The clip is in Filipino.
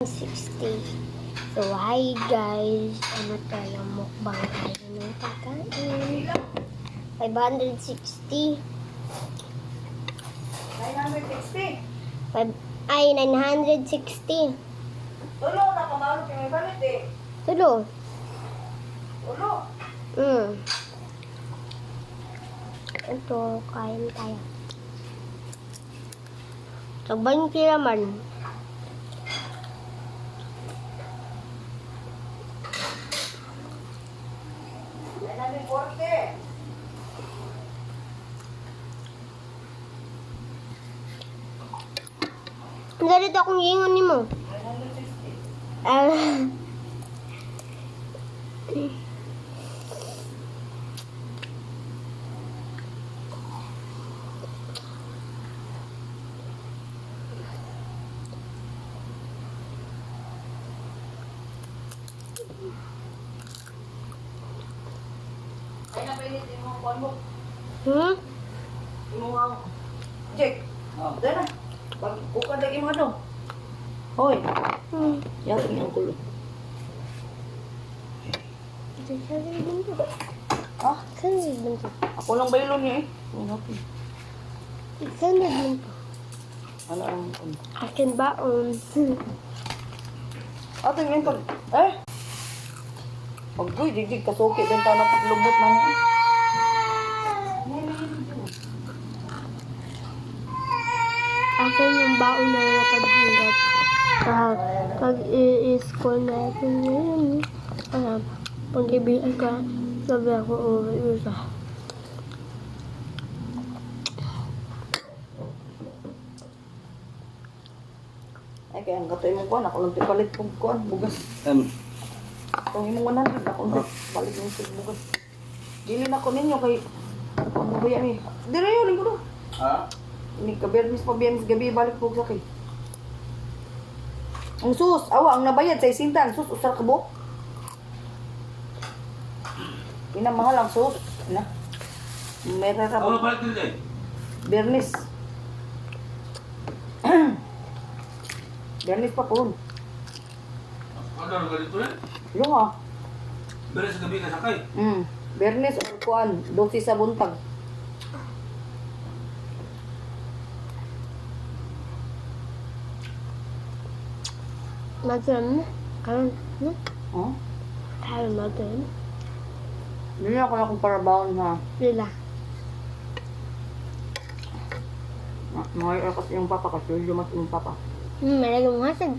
60. So, hi guys. Ano tayo? Mukbang tayo ng pagkain. 560. 960. Ay, 960. Tulo, nakamalo kayo may balit eh. Tulo. Tulo. Ito, kain tayo. So, 20 naman. Yan namin 40. Ganito akong ingon ni mo. 960. Ah. Ay na pinit yung kuwan mo. Yung mga... Jake. Dahil na. Pag kukad lagi mo ano. Hoy. Yakin yung kulo. Ah? Ako lang baylo niya eh. Ano ang... Akin baon. Ating yung pag... Eh? Pag-goy, digdig kasuki. Benta na paglubot na niya. Akin yung baon na napaghanggap. Pag i-school natin ngayon. Pag ibihan ka, sabi ako uwi isa. Ay, kaya ang katoy mong kuhan. Ako lang tipalit kong kuhan. Bugas. Kung imong 100, ako lang palit yung bugas. Dili na ko ninyo kay... Ano ba yan eh? Dili yun, lingko doon. Ha? Ini ka biyernes pa biyernes gabi balik po sa kay. Ang sus, awa ang nabayad sa isinta, ang sus usar ka buok. Pinamahal ang sus. Na. Meron ra Ano balik din eh? biyernes. Biyernes pa po. Ano na ganito rin? Yung ah. Balik sa gabi ka sakay. Biyernes or kuan, 12 sa buntag. Natin. Karon. Oh? Karon natin. Hindi ako na kung parabaon ha. Lila. Mga kasi yung papa kasi yung mas yung papa. Malagay mo hasag.